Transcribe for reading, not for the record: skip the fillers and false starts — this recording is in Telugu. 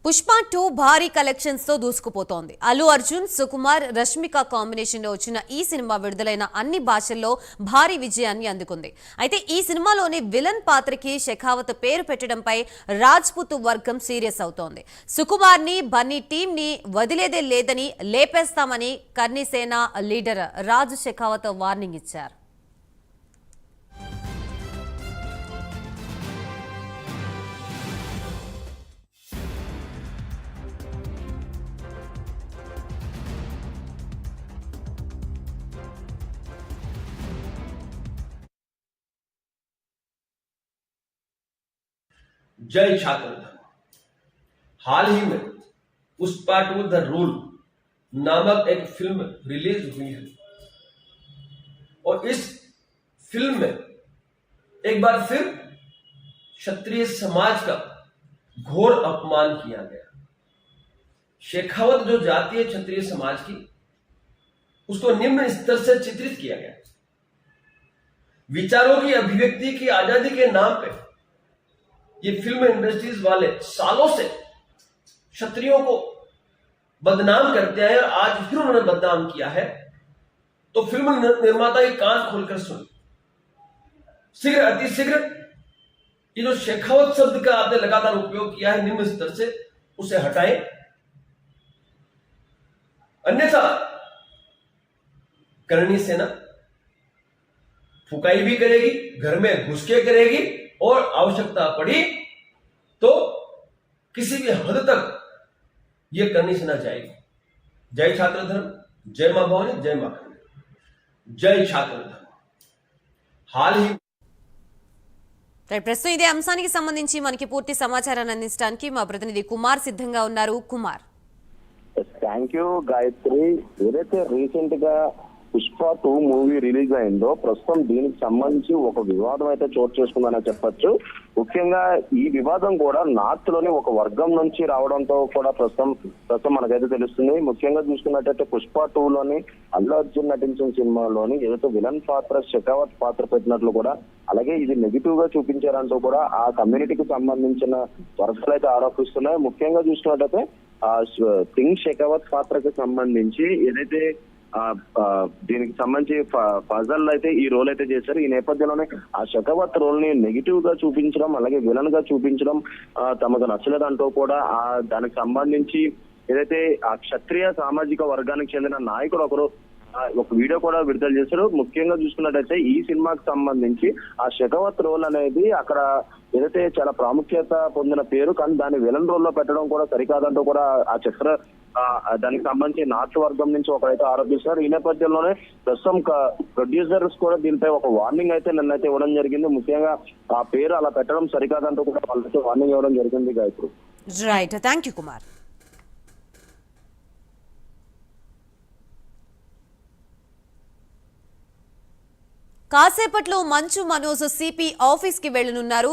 పుష్ప 2 భారీ కలెక్షన్స్ తో దూసుకుపోతోంది. అల్లు అర్జున్, సుకుమార్, రష్మిక కాంబినేషన్ లో వచ్చిన ఈ సినిమా విడుదలైన అన్ని భాషల్లో భారీ విజయాన్ని అందుకుంది. అయితే ఈ సినిమాలోని విలన్ పాత్రకి షెకావత్ పేరు పెట్టడంపై రాజ్పుత్ వర్గం సీరియస్ అవుతోంది. సుకుమార్ ని, బన్నీ టీం ని వదిలేదే లేదని, లేపేస్తామని కర్ణిసేన లీడర్ రాజ్ షెకావత్ వార్నింగ్ ఇచ్చారు. जय छात्र धर्म। हाल ही में पुष्पा 2 द रूल नामक एक फिल्म रिलीज हुई है और इस फिल्म में एक बार फिर क्षत्रिय समाज का घोर अपमान किया गया। शेखावत जो जाति है क्षत्रिय समाज की, उसको निम्न स्तर से चित्रित किया गया। विचारों की अभिव्यक्ति की आजादी के नाम पे ये फिल्म इंडस्ट्रीज वाले सालों से क्षत्रियों को बदनाम करते हैं और आज फिर उन्होंने बदनाम किया है। तो फिल्म निर्माता के कान खोलकर सुन, शीघ्र अतिशीघ्र ये जो शेखावत शब्द का आपने लगातार उपयोग किया है निम्न स्तर से, उसे हटाएं, अन्यथा करणी सेना फुकाई भी करेगी, घर में घुस के करेगी और आवश्यकता पड़ी तो किसी भी हद तक यह करनी सेना जाएगी। जय छात्र धर्म, जय मां भवानी, जय मां करणी, जय छात्र धर्म। हाल ही ప్రస్తుతం ఇదే అంశానికి సంబంధించి మనకి పూర్తి సమాచారాన్ని అందించడానికి మా ప్రతినిధి కుమార్ సిద్ధంగా ఉన్నారు. Kumar, thank you Gayatri. ఏదైతే రీసెంట్ గా పుష్ప 2 మూవీ రిలీజ్ అయిందో ప్రస్తుతం దీనికి సంబంధించి ఒక వివాదం అయితే చోటు చేసుకుందని చెప్పొచ్చు. ముఖ్యంగా ఈ వివాదం కూడా నార్త్ లోని ఒక వర్గం నుంచి రావడంతో కూడా ప్రస్తుతం మనకైతే తెలుస్తుంది. ముఖ్యంగా చూసుకున్నట్టయితే పుష్ప 2 లోని అల్లు అర్జున్ నటించిన సినిమాలోని ఏదైతే విలన్ పాత్ర షెకావత్ పాత్ర పెట్టినట్లు కూడా, అలాగే ఇది నెగిటివ్ గా చూపించారంటూ కూడా ఆ కమ్యూనిటీకి సంబంధించిన వర్గాలు అయితే ఆరోపిస్తున్నాయి. ముఖ్యంగా చూసుకున్నట్టయితే కింగ్ షెకావత్ పాత్రకు సంబంధించి ఏదైతే దీనికి సంబంధించి ఫజల్ అయితే ఈ రోల్ అయితే చేశారు. ఈ నేపథ్యంలోనే ఆ షెకావత్ రోల్ ని నెగిటివ్ గా చూపించడం, అలాగే విలన్ గా చూపించడం తమకు నచ్చలేదంటూ కూడా దానికి సంబంధించి ఏదైతే ఆ క్షత్రియ సామాజిక వర్గానికి చెందిన నాయకుడు ఒకరు ఒక వీడియో కూడా విడుదల చేశారు. ముఖ్యంగా చూసుకున్నట్టయితే ఈ సినిమాకి సంబంధించి ఆ షెకావత్ రోల్ అనేది అక్కడ ఏదైతే చాలా ప్రాముఖ్యత పొందిన పేరు, కానీ దాన్ని విలన్ రోల్ లో పెట్టడం కూడా సరికాదంటూ కూడా ఆ చిత్ర దానికి సంబంధించి నార్త్ వర్గం నుంచి ఒకరైతే ఆరోపిస్తున్నారు. ఈ నేపథ్యంలోనే ప్రస్తుతం ప్రొడ్యూసర్స్ కూడా దీనిపై ఒక వార్నింగ్ అయితే నిన్నైతే ఇవ్వడం జరిగింది. ముఖ్యంగా ఆ పేరు అలా పెట్టడం సరికాదంటూ కూడా వాళ్ళైతే వార్నింగ్ ఇవ్వడం జరిగింది. Gayatri, right, thank you Kumar. కాసేపట్లో మంచు మనోజ్ సిపి ఆఫీస్ కి వెళ్లనున్నారు.